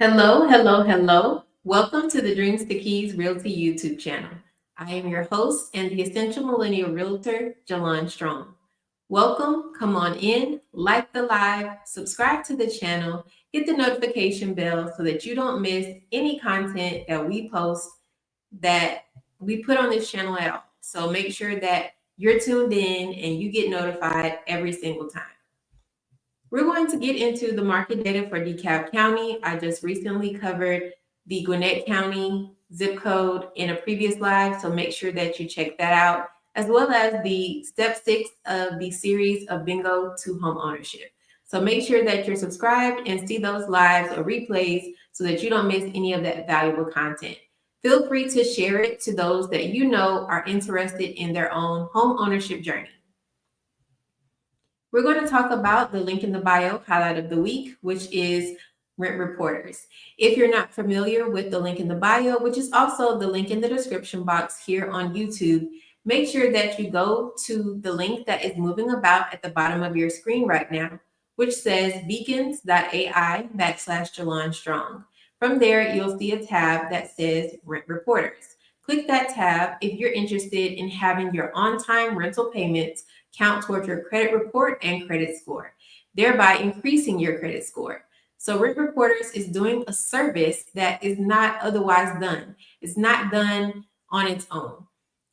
Hello, hello, hello. Welcome to the Dreams to Keys Realty YouTube channel. I am your host and the Essential Millennial Realtor, Jalon Strong. Welcome, come on in, like the live, subscribe to the channel, hit the notification bell so that you don't miss any content that we post that we put on this channel at all. So make sure that you're tuned in and you get notified every single time. We're going to get into the market data for Dekalb County. I just recently covered the Gwinnett County zip code in a previous live, so make sure that you check that out, as well as the step 6 of the series of Bingo to Home Ownership. So make sure that you're subscribed and see those lives or replays so that you don't miss any of that valuable content. Feel free to share it to those that you know are interested in their own home ownership journey. We're going to talk about the link in the bio highlight of the week, which is Rent Reporters. If you're not familiar with the link in the bio, which is also the link in the description box here on YouTube, make sure that you go to the link that is moving about at the bottom of your screen right now, which says beacons.ai/Jalon Strong. From there, you'll see a tab that says Rent Reporters. Click that tab if you're interested in having your on-time rental payments count towards your credit report and credit score, thereby increasing your credit score. So Rent Reporters is doing a service that is not otherwise done. It's not done on its own.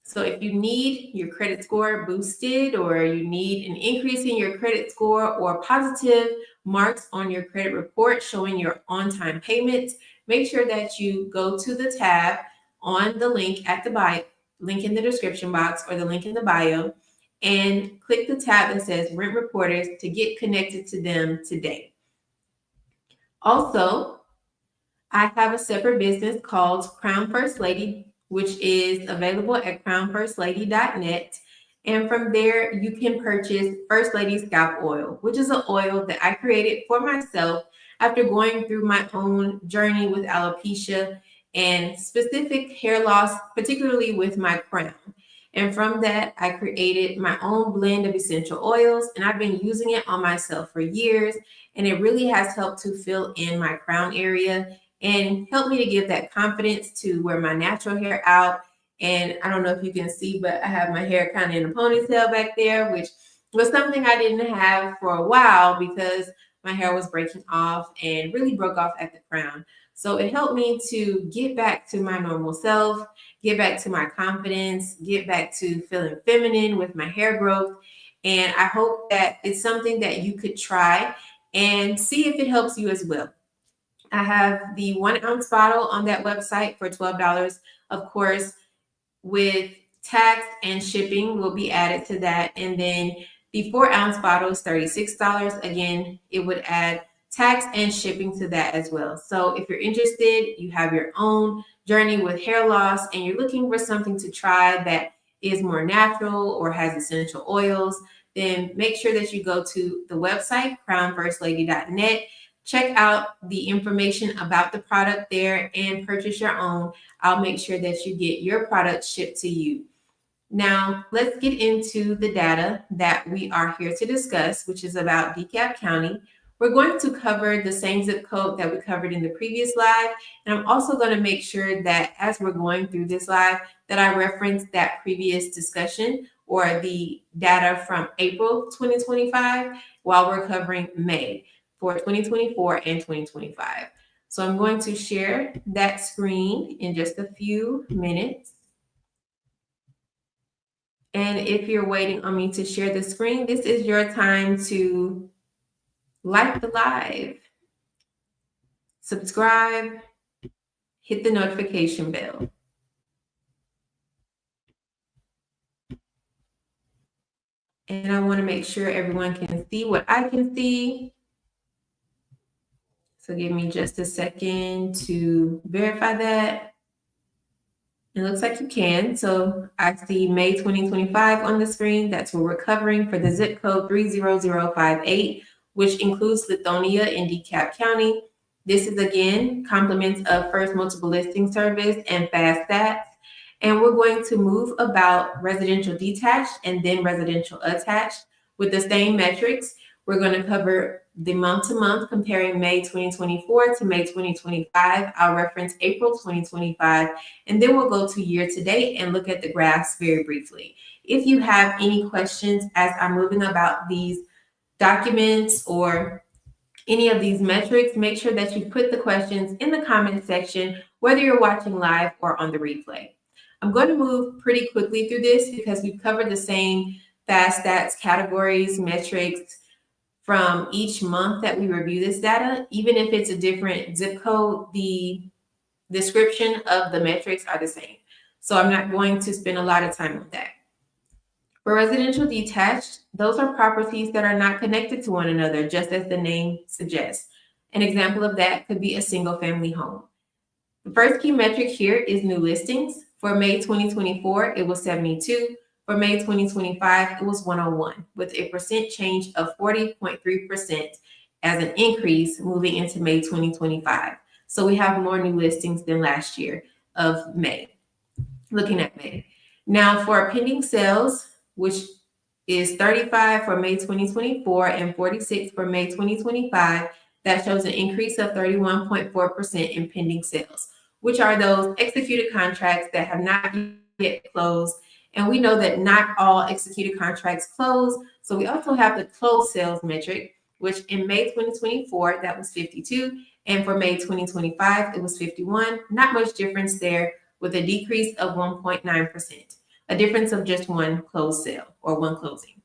So if you need your credit score boosted, or you need an increase in your credit score, or positive marks on your credit report showing your on-time payments, make sure that you go to the tab on the link at the bio, link in the description box, or the link in the bio, and click the tab that says Rent Reporters to get connected to them today. Also, I have a separate business called Crown First Lady, which is available at crownfirstlady.net. And from there, you can purchase First Lady Scalp Oil, which is an oil that I created for myself after going through my own journey with alopecia and specific hair loss, particularly with my crown. And from that, I created my own blend of essential oils, and I've been using it on myself for years. And it really has helped to fill in my crown area and help me to give that confidence to wear my natural hair out. And I don't know if you can see, but I have my hair kind of in a ponytail back there, which was something I didn't have for a while because my hair was breaking off and really broke off at the crown. So it helped me to get back to my normal self, get back to my confidence, get back to feeling feminine with my hair growth. And I hope that it's something that you could try and see if it helps you as well. I have the 1 ounce bottle on that website for $12. Of course, with tax and shipping will be added to that. And then the 4 ounce bottle is $36. Again, it would add tax and shipping to that as well. So if you're interested, you have your own journey with hair loss and you're looking for something to try that is more natural or has essential oils, then make sure that you go to the website, crownfirstlady.net. Check out the information about the product there and purchase your own. I'll make sure that you get your product shipped to you. Now, let's get into the data that we are here to discuss, which is about Dekalb County. We're going to cover the same zip code that we covered in the previous live. And I'm also going to make sure that as we're going through this live, that I reference that previous discussion or the data from April 2025 while we're covering May for 2024 and 2025. So I'm going to share that screen in just a few minutes. And if you're waiting on me to share the screen, this is your time to like the live, subscribe, hit the notification bell. And I want to make sure everyone can see what I can see. So give me just a second to verify that. It looks like you can. So I see May 2025 on the screen. That's what we're covering for the zip code 30058, which includes Lithonia in Dekalb County. This is again compliments of First Multiple Listing Service and FastStats. And we're going to move about residential detached and then residential attached with the same metrics. We're going to cover the month to month, comparing May 2024 to May 2025. I'll reference April 2025, and then we'll go to year to date and look at the graphs very briefly. If you have any questions as I'm moving about these documents or any of these metrics, make sure that you put the questions in the comment section, whether you're watching live or on the replay. I'm going to move pretty quickly through this because we've covered the same FastStats categories, metrics from each month that we review this data. Even if it's a different zip code, the description of the metrics are the same. So I'm not going to spend a lot of time on that. For residential detached, those are properties that are not connected to one another, just as the name suggests. An example of that could be a single family home. The first key metric here is new listings. For May 2024, it was 72. For May 2025, it was 101, with a percent change of 40.3% as an increase moving into May 2025. So we have more new listings than last year of May, looking at May. Now for pending sales, which is 35 for May 2024 and 46 for May 2025, that shows an increase of 31.4% in pending sales, which are those executed contracts that have not yet closed. And we know that not all executed contracts close. So we also have the closed sales metric, which in May 2024, that was 52. And for May 2025, it was 51. Not much difference there, with a decrease of 1.9%, a difference of just one closed sale or one closing.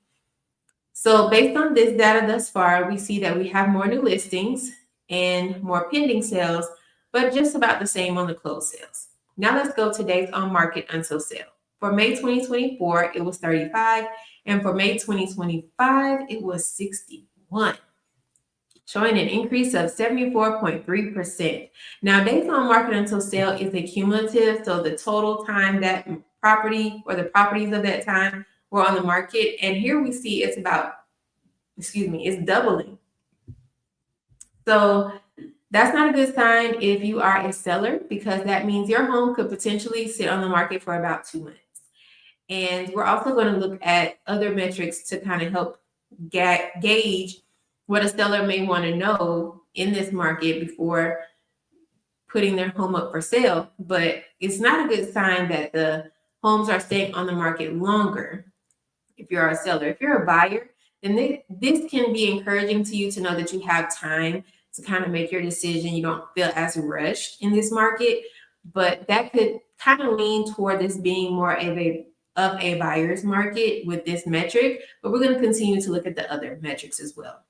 So based on this data thus far, we see that we have more new listings and more pending sales, but just about the same on the closed sales. Now let's go to days on market until sale. For May 2024, it was 35, and for May 2025, it was 61, showing an increase of 74.3%. Now, days on market until sale is a cumulative, so the total time that property or the properties of that time were on the market. And here we see it's doubling. So that's not a good sign if you are a seller, because that means your home could potentially sit on the market for about 2 months. And we're also going to look at other metrics to kind of help gauge what a seller may want to know in this market before putting their home up for sale. But it's not a good sign that the homes are staying on the market longer if you're a seller. If you're a buyer, then this can be encouraging to you to know that you have time to kind of make your decision. You don't feel as rushed in this market, but that could kind of lean toward this being more of a buyer's market with this metric. But we're going to continue to look at the other metrics as well.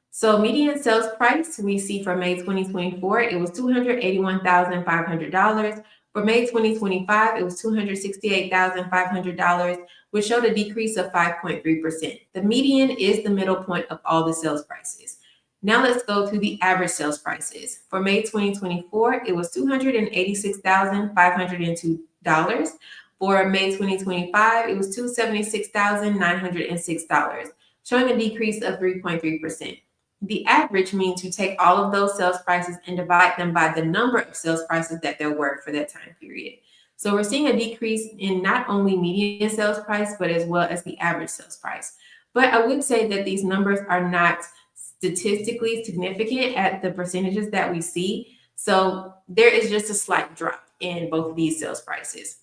So median sales price, we see for May 2024, it was $281,500. For May 2025, it was $268,500, which showed a decrease of 5.3%. The median is the middle point of all the sales prices. Now let's go to the average sales prices. For May 2024, it was $286,502. For May 2025, it was $276,906, showing a decrease of 3.3%. The average means you take all of those sales prices and divide them by the number of sales prices that there were for that time period. So we're seeing a decrease in not only median sales price, but as well as the average sales price. But I would say that these numbers are not statistically significant at the percentages that we see. So there is just a slight drop in both of these sales prices.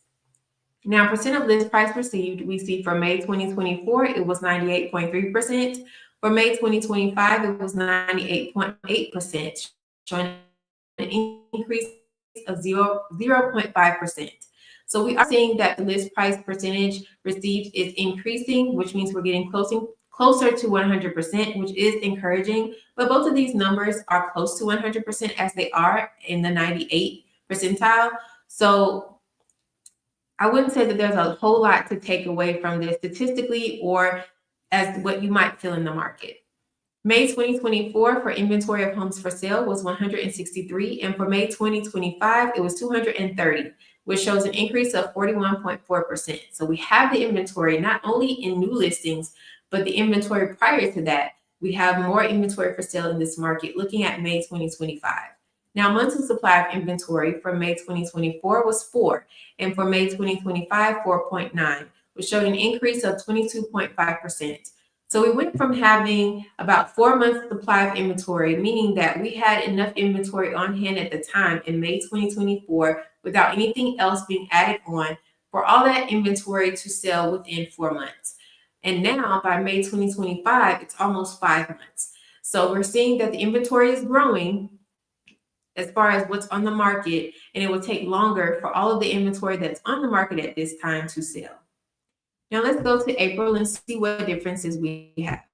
Now, percent of list price received, we see for May 2024, it was 98.3%. For May 2025, it was 98.8%, showing an increase of 0.5%. So we are seeing that the list price percentage received is increasing, which means we're getting closer to 100%, which is encouraging. But both of these numbers are close to 100% as they are in the 98 percentile. So I wouldn't say that there's a whole lot to take away from this statistically or as what you might feel in the market. May 2024 for inventory of homes for sale was 163, and for May 2025, it was 230, which shows an increase of 41.4%. So we have the inventory not only in new listings, but the inventory prior to that. We have more inventory for sale in this market looking at May 2025. Now, months of supply of inventory for May 2024 was 4, and for May 2025, 4.9, which showed an increase of 22.5%. So we went from having about 4 months supply of inventory, meaning that we had enough inventory on hand at the time in May 2024 without anything else being added on for all that inventory to sell within 4 months. And now by May 2025, it's almost 5 months. So we're seeing that the inventory is growing as far as what's on the market, and it will take longer for all of the inventory that's on the market at this time to sell. Now let's go to April and see what differences we have.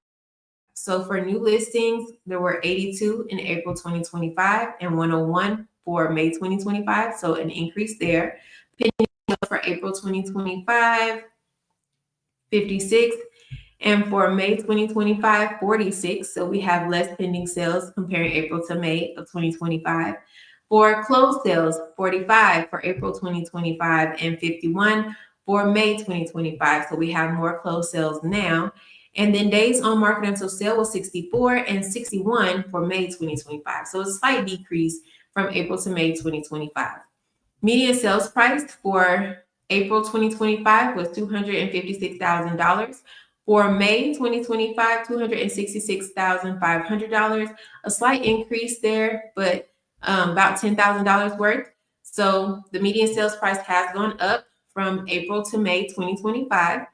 So for new listings, there were 82 in April 2025 and 101 for May 2025, so an increase there. Pending for April 2025, 56, and for May 2025, 46. So we have less pending sales comparing April to May of 2025. For closed sales, 45 for April 2025 and 51 for May 2025. So we have more closed sales now. And then days on market until sale was 64 and 61 for May 2025. So a slight decrease from April to May 2025. Median sales price for April 2025 was $256,000. For May 2025, $266,500. A slight increase there, but about $10,000 worth. So the median sales price has gone up from April to May 2025.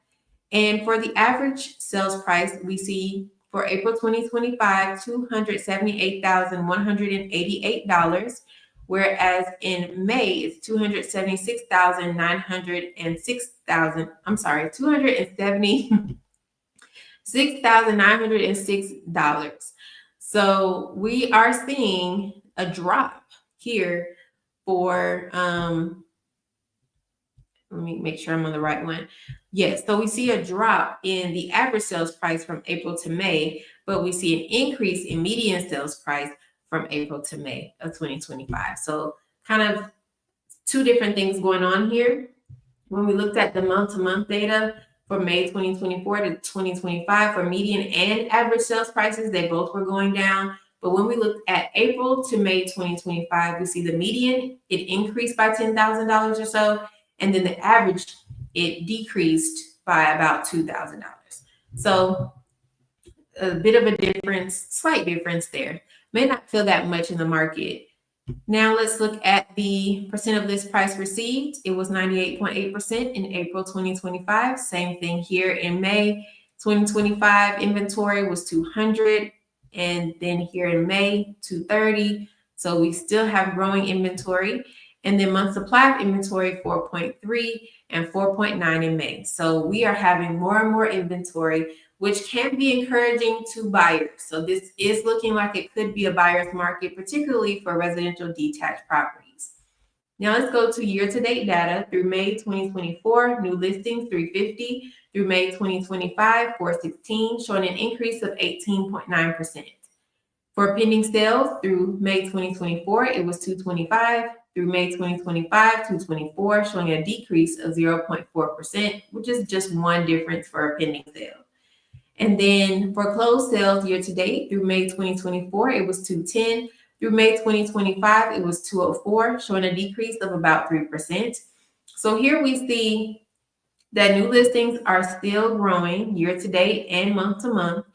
And for the average sales price, we see for April 2025, $278,188, whereas in May it's $276,906. So we are seeing a drop here for let me make sure I'm on the right one. Yes, so we see a drop in the average sales price from April to May, but we see an increase in median sales price from April to May of 2025. So kind of two different things going on here. When we looked at the month-to-month data for May 2024 to 2025 for median and average sales prices, they both were going down. But when we looked at April to May 2025, we see the median, it increased by $10,000 or so. And then the average, it decreased by about $2,000. So a bit of a difference, slight difference there. May not feel that much in the market. Now let's look at the percent of list price received. It was 98.8% in April 2025. Same thing here in May 2025. Inventory was 200. And then here in May, 230. So we still have growing inventory. And then month supply of inventory, 4.3 and 4.9 in May. So we are having more and more inventory, which can be encouraging to buyers. So this is looking like it could be a buyer's market, particularly for residential detached properties. Now let's go to year-to-date data through May 2024, new listings 350, through May 2025, 416, showing an increase of 18.9%. For pending sales through May 2024, it was 225. Through May 2025, 224, showing a decrease of 0.4%, which is just one difference for a pending sale. And then for closed sales year to date through May 2024, it was 210. Through May 2025, it was 204, showing a decrease of about 3%. So here we see that new listings are still growing year to date and month to month.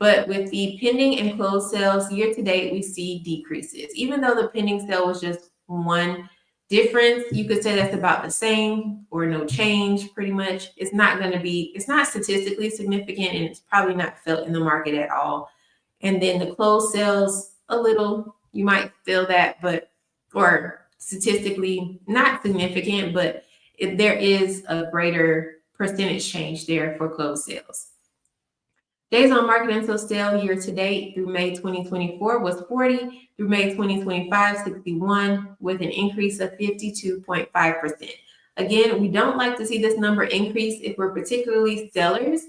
But with the pending and closed sales year to date, we see decreases. Even though the pending sale was just one difference, you could say that's about the same or no change pretty much. It's not statistically significant, and it's probably not felt in the market at all. And then the closed sales, a little, you might feel that, or statistically not significant, but there is a greater percentage change there for closed sales. Days on market until sale year to date through May 2024 was 40, through May 2025, 61, with an increase of 52.5%. Again, we don't like to see this number increase if we're particularly sellers.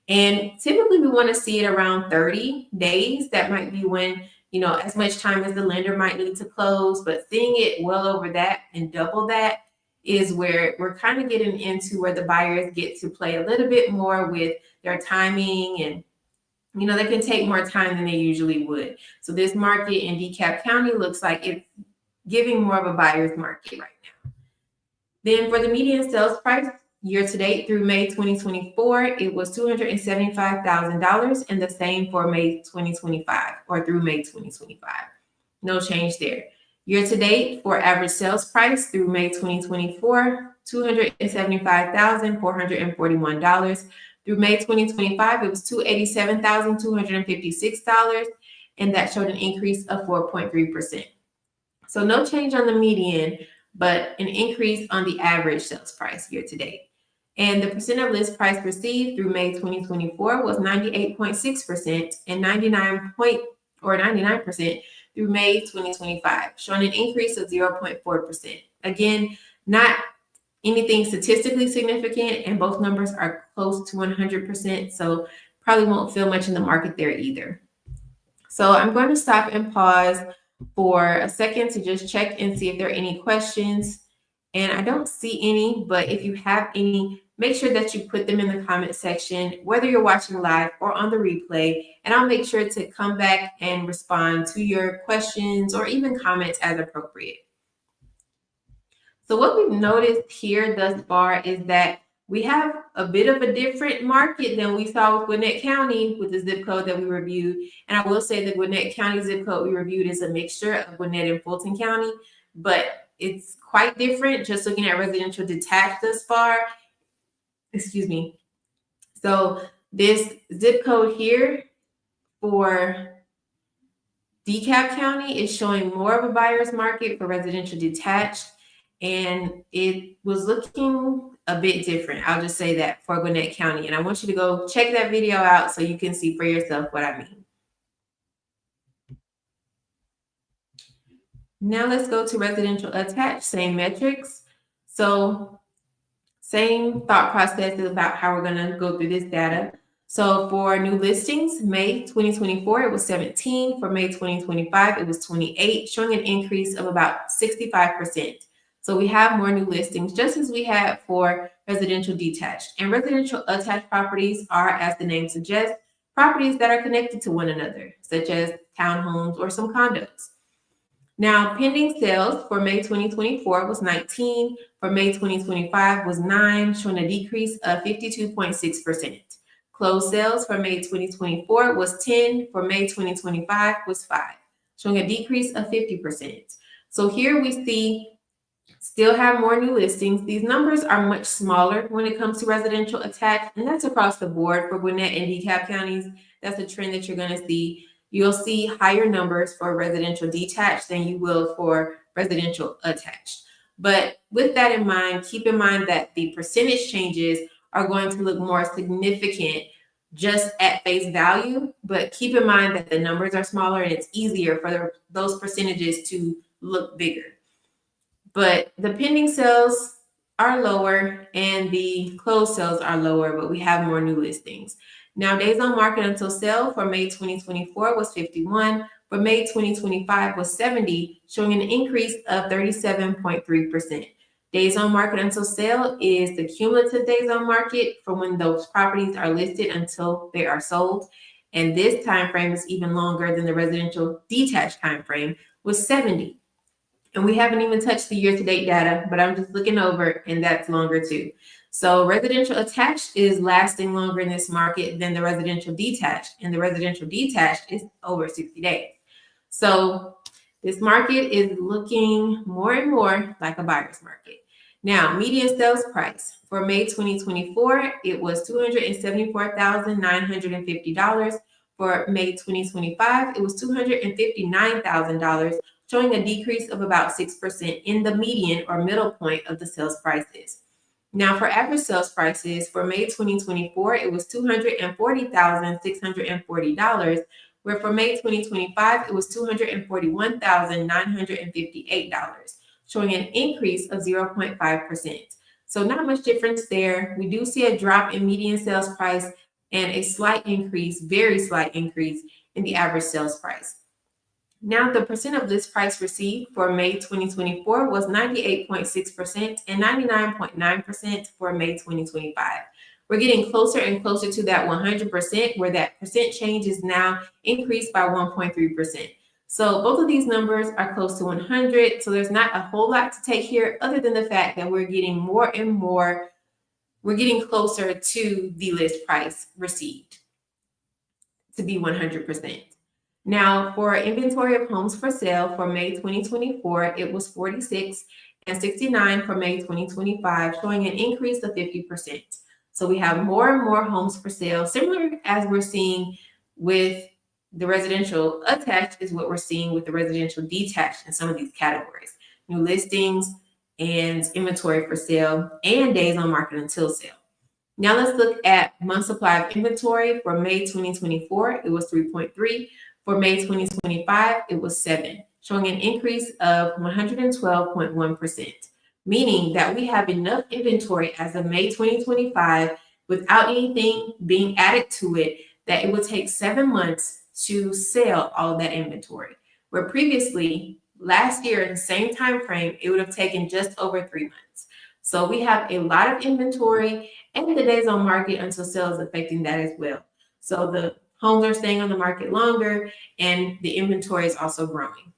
And typically we want to see it around 30 days. That might be when, as much time as the lender might need to close, but seeing it well over that and double that is where we're kind of getting into where the buyers get to play a little bit more with their timing, and they can take more time than they usually would. So this market in Dekalb County looks like it's giving more of a buyer's market right now. Then for the median sales price Year to date through May 2024, it was $275,000, and the same for May 2025 or through May 2025. No change there. Year to date for average sales price through May 2024, $275,441. Through May 2025, it was $287,256, and that showed an increase of 4.3%. So no change on the median, but an increase on the average sales price year to date. And the percent of list price received through May 2024 was 98.6% and 99% through May 2025, showing an increase of 0.4%. Again, not anything statistically significant, and both numbers are close to 100%, so probably won't feel much in the market there either. So I'm going to stop and pause for a second to just check and see if there are any questions. And I don't see any, but if you have any, make sure that you put them in the comment section, whether you're watching live or on the replay, and I'll make sure to come back and respond to your questions or even comments as appropriate. So what we've noticed here thus far is that we have a bit of a different market than we saw with Gwinnett County with the zip code that we reviewed. And I will say the Gwinnett County zip code we reviewed is a mixture of Gwinnett and Fulton County, but it's quite different just looking at residential detached thus far. Excuse me. So this zip code here for Dekalb County is showing more of a buyer's market for residential detached, and it was looking a bit different. I'll just say that for Gwinnett County, and I want you to go check that video out so you can see for yourself what I mean. Now let's go to residential attached, same metrics. So same thought process about how we're going to go through this data. So for new listings, May 2024, it was 17. For May 2025, it was 28, showing an increase of about 65%. So we have more new listings, just as we had for residential detached. And residential attached properties are, as the name suggests, properties that are connected to one another, such as townhomes or some condos. Now, pending sales for May 2024 was 19. For May 2025 was 9, showing a decrease of 52.6%. Closed sales for May 2024 was 10. For May 2025 was 5, showing a decrease of 50%. So here we see still have more new listings. These numbers are much smaller when it comes to residential attached, and that's across the board for Gwinnett and Dekalb counties. That's a trend that you're going to see. You'll see higher numbers for residential detached than you will for residential attached. But with that in mind, keep in mind that the percentage changes are going to look more significant just at face value. But keep in mind that the numbers are smaller and it's easier for those percentages to look bigger. But the pending sales are lower and the closed sales are lower, but we have more new listings. Now, days on market until sale for May 2024 was 51. For May 2025 was 70, showing an increase of 37.3%. Days on market until sale is the cumulative days on market for when those properties are listed until they are sold. And this time frame is even longer than the residential detached time frame, was 70. And we haven't even touched the year-to-date data, but I'm just looking over, and that's longer too. So residential attached is lasting longer in this market than the residential detached, and the residential detached is over 60 days. So this market is looking more and more like a buyer's market. Now, median sales price for May 2024, it was $274,950. For May 2025, it was $259,000, showing a decrease of about 6% in the median or middle point of the sales prices. Now, for average sales prices for May 2024, it was $240,640, where for May 2025, it was $241,958, showing an increase of 0.5%. So not much difference there. We do see a drop in median sales price and a slight increase, very slight increase in the average sales price. Now, the percent of list price received for May 2024 was 98.6% and 99.9% for May 2025. We're getting closer and closer to that 100%, where that percent change is now increased by 1.3%. So both of these numbers are close to 100. So there's not a whole lot to take here other than the fact that we're getting more and more we're getting closer to the list price received to be 100%. Now, for inventory of homes for sale for May 2024, it was 46 and 69 for May 2025, showing an increase of 50%. So we have more and more homes for sale, similar as we're seeing with the residential attached is what we're seeing with the residential detached in some of these categories. New listings and inventory for sale and days on market until sale. Now let's look at month supply of inventory for May 2024. It was 3.3. For May 2025, it was 7, showing an increase of 112.1%, meaning that we have enough inventory as of May 2025 without anything being added to it that it would take 7 months to sell all of that inventory. Where previously, last year in the same time frame, it would have taken just over 3 months. So we have a lot of inventory, and the days on market until sale is affecting that as well. So the homes are staying on the market longer, and the inventory is also growing.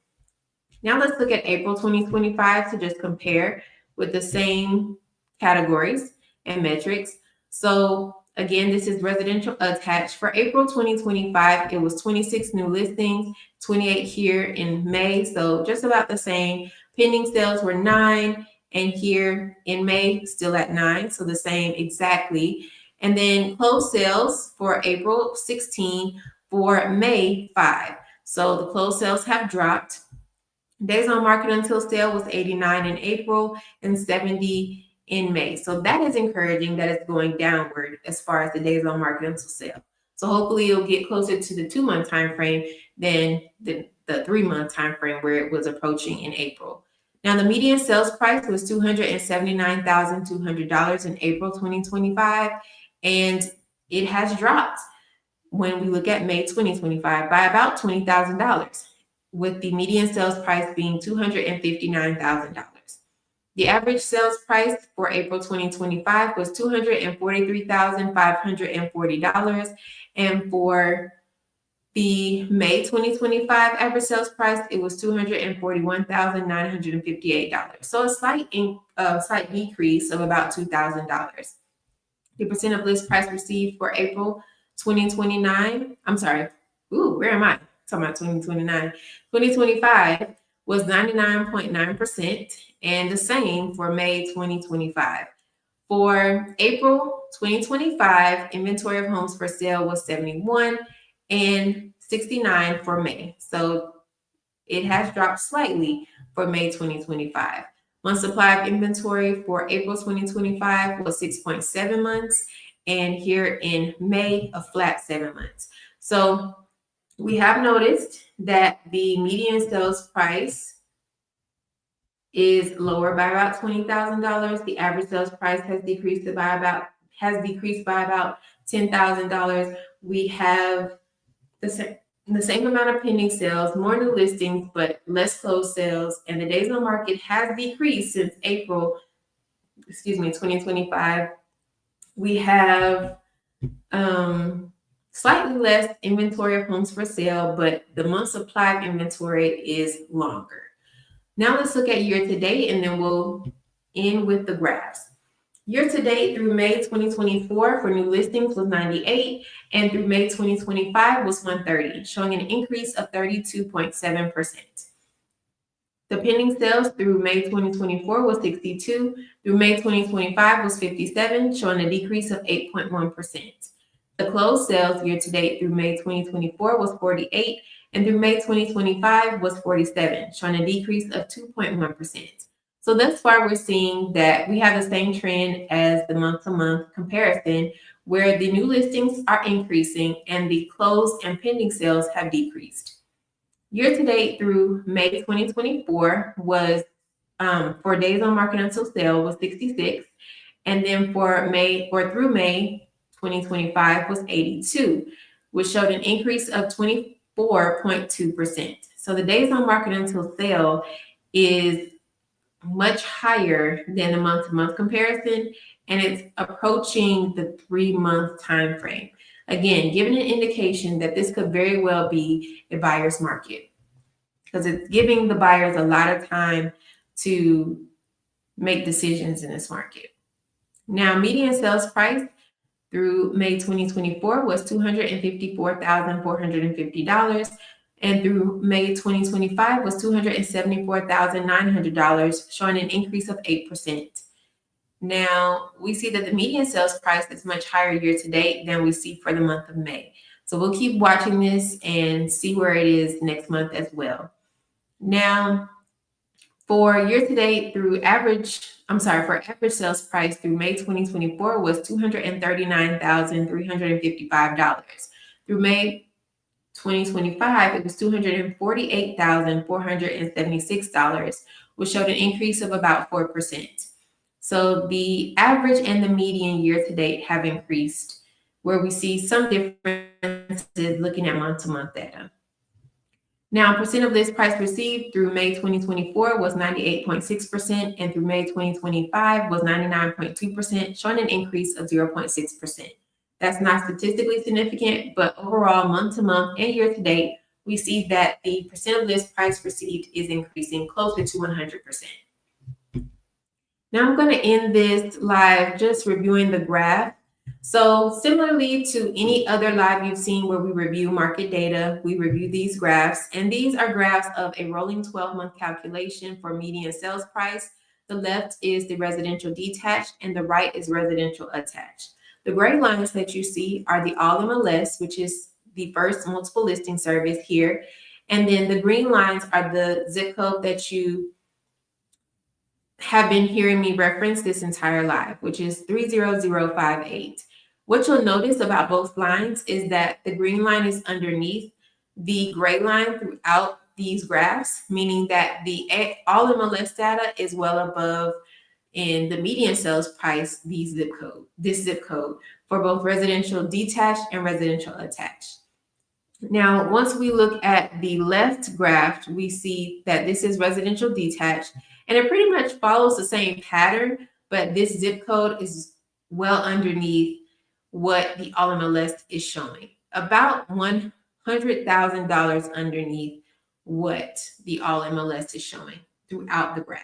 Now let's look at April 2025 to just compare with the same categories and metrics. So again, this is residential attached. For April 2025, it was 26 new listings, 28 here in May, so just about the same. Pending sales were 9, and here in May, still at 9, so the same exactly. And then closed sales for April 16, for May 5. So the closed sales have dropped. Days on market until sale was 89 in April and 70 in May. So that is encouraging that it's going downward as far as the days on market until sale. So hopefully it'll get closer to the 2-month time frame than the 3-month time frame where it was approaching in April. Now, the median sales price was $279,200 in April 2025, and it has dropped when we look at May 2025 by about $20,000, with the median sales price being $259,000. The average sales price for April 2025 was $243,540, and for the May 2025 average sales price, it was $241,958. So a slight decrease of about $2,000. The percent of list price received for April 2029, I'm sorry, where am I? Talking about 2029. 2025 was 99.9%, and the same for May 2025. For April 2025, inventory of homes for sale was 71 and 69 for May. So it has dropped slightly for May 2025. Month supply of inventory for April 2025 was 6.7 months, and here in May, a flat 7 months. So we have noticed that the median sales price is lower by about $20,000. The average sales price has decreased by about $10,000. We have the same amount of pending sales, more new listings, but less closed sales, and the days on market has decreased since April, 2025. We have slightly less inventory of homes for sale, but the month supply of inventory is longer. Now let's look at year to date, and then we'll end with the graphs. Year to date through May 2024 for new listings was 98, and through May 2025 was 130, showing an increase of 32.7%. The pending sales through May 2024 was 62, through May 2025 was 57, showing a decrease of 8.1%. The closed sales year to date through May 2024 was 48, and through May 2025 was 47, showing a decrease of 2.1%. So thus far, we're seeing that we have the same trend as the month-to-month comparison, where the new listings are increasing and the closed and pending sales have decreased. Year-to-date through May 2024 was, for days on market until sale was 66, and then through May 2025 was 82, which showed an increase of 24.2%. So the days on market until sale is much higher than the month-to-month comparison, and it's approaching the 3-month time frame. Again, giving an indication that this could very well be a buyer's market, because it's giving the buyers a lot of time to make decisions in this market. Now, median sales price through May 2024 was $254,450, and through May 2025 was $274,900, showing an increase of 8%. Now, we see that the median sales price is much higher year to date than we see for the month of May. So we'll keep watching this and see where it is next month as well. Now, for year to date for average sales price through May 2024 was $239,355. Through May 2025, it was $248,476, which showed an increase of about 4%. So the average and the median year to date have increased, where we see some differences looking at month-to-month data. Now, percent of list price received through May 2024 was 98.6%, and through May 2025 was 99.2%, showing an increase of 0.6%. That's not statistically significant, but overall, month to month and year to date, we see that the percent of list price received is increasing closer to 100%. Now I'm going to end this live just reviewing the graph. So similarly to any other live you've seen where we review market data, we review these graphs, and these are graphs of a rolling 12-month calculation for median sales price. The left is the residential detached and the right is residential attached. The gray lines that you see are the All MLS, which is the first multiple listing service here. And then the green lines are the zip code that you have been hearing me reference this entire live, which is 30058. What you'll notice about both lines is that the green line is underneath the gray line throughout these graphs, meaning that the all MLS data is well above in the median sales price, this zip code for both residential detached and residential attached. Now, once we look at the left graph, we see that this is residential detached, and it pretty much follows the same pattern, but this zip code is well underneath what the All MLS is showing, about $100,000 underneath what the All MLS is showing throughout the graph.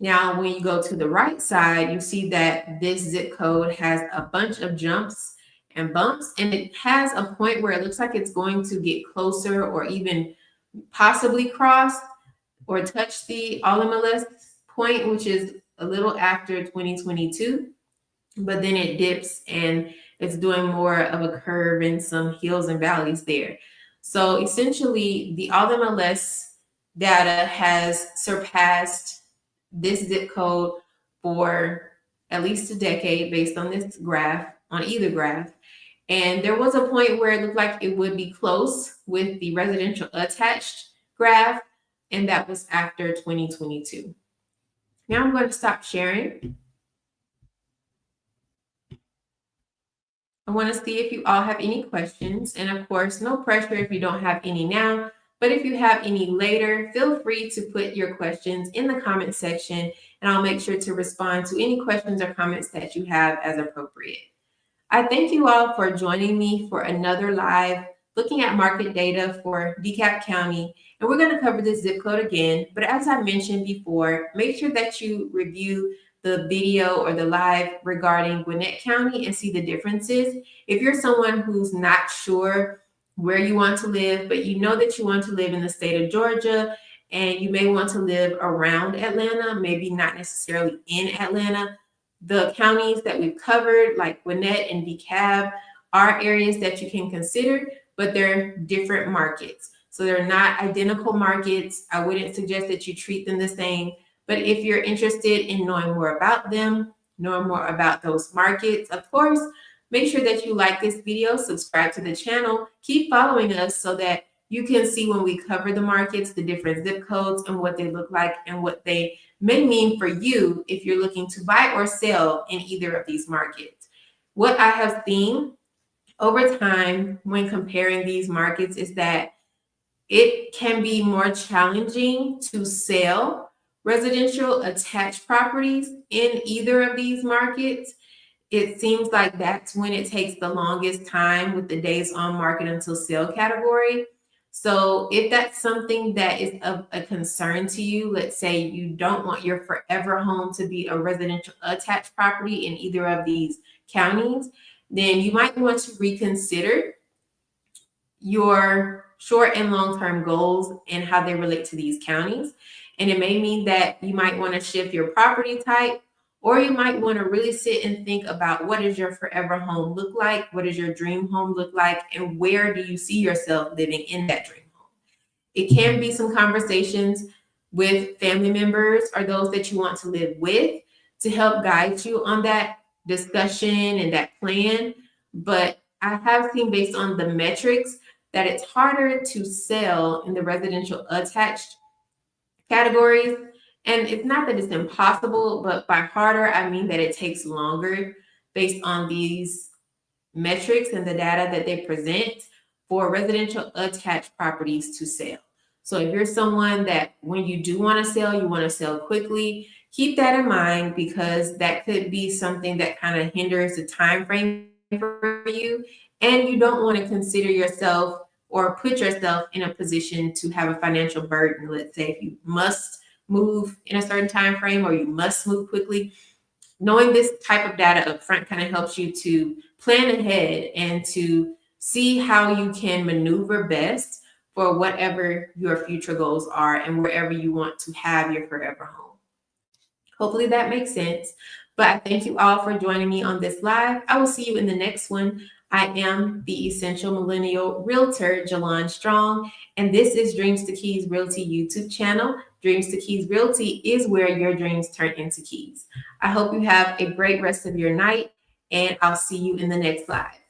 Now, when you go to the right side, you see that this zip code has a bunch of jumps and bumps, and it has a point where it looks like it's going to get closer or even possibly cross or touch the All MLS point, which is a little after 2022, but then it dips and it's doing more of a curve and some hills and valleys there. So essentially, the All MLS data has surpassed this zip code for at least a decade based on this graph, on either graph. And there was a point where it looked like it would be close with the residential attached graph, and that was after 2022. Now I'm going to stop sharing. I want to see if you all have any questions. And of course, no pressure if you don't have any now, but if you have any later, feel free to put your questions in the comment section, and I'll make sure to respond to any questions or comments that you have as appropriate. I thank you all for joining me for another live looking at market data for Dekalb County. And we're going to cover this zip code again. But as I mentioned before, make sure that you review the video or the live regarding Gwinnett County and see the differences. If you're someone who's not sure where you want to live, but you know that you want to live in the state of Georgia, and you may want to live around Atlanta, maybe not necessarily in Atlanta, the counties that we've covered, like Gwinnett and Dekalb, are areas that you can consider, but they're different markets. So they're not identical markets. I wouldn't suggest that you treat them the same. But if you're interested in knowing more about them, knowing more about those markets, of course, make sure that you like this video, subscribe to the channel, keep following us so that you can see when we cover the markets, the different zip codes and what they look like and what they may mean for you if you're looking to buy or sell in either of these markets. What I have seen over time when comparing these markets is that it can be more challenging to sell residential attached properties in either of these markets. It seems like that's when it takes the longest time with the days on market until sale category. So if that's something that is of a concern to you, let's say you don't want your forever home to be a residential attached property in either of these counties, then you might want to reconsider your short and long-term goals and how they relate to these counties. And it may mean that you might want to shift your property type, or you might want to really sit and think about what does your forever home look like? What does your dream home look like? And where do you see yourself living in that dream home? It can be some conversations with family members or those that you want to live with to help guide you on that discussion and that plan. But I have seen, based on the metrics, that it's harder to sell in the residential attached categories. And it's not that it's impossible, but by harder, I mean that it takes longer based on these metrics and the data that they present for residential attached properties to sell. So if you're someone that when you do want to sell, you want to sell quickly, keep that in mind, because that could be something that kind of hinders the time frame for you. And you don't want to consider yourself or put yourself in a position to have a financial burden. Let's say if you must move in a certain time frame or you must move quickly, knowing this type of data up front kind of helps you to plan ahead and to see how you can maneuver best for whatever your future goals are and wherever you want to have your forever home. Hopefully that makes sense. But I thank you all for joining me on this live. I will see you in the next one. I am the Essential Millennial Realtor, Jalon Strong, and this is Dreams to Keys Realty YouTube channel. Dreams to Keys Realty is where your dreams turn into keys. I hope you have a great rest of your night, and I'll see you in the next live.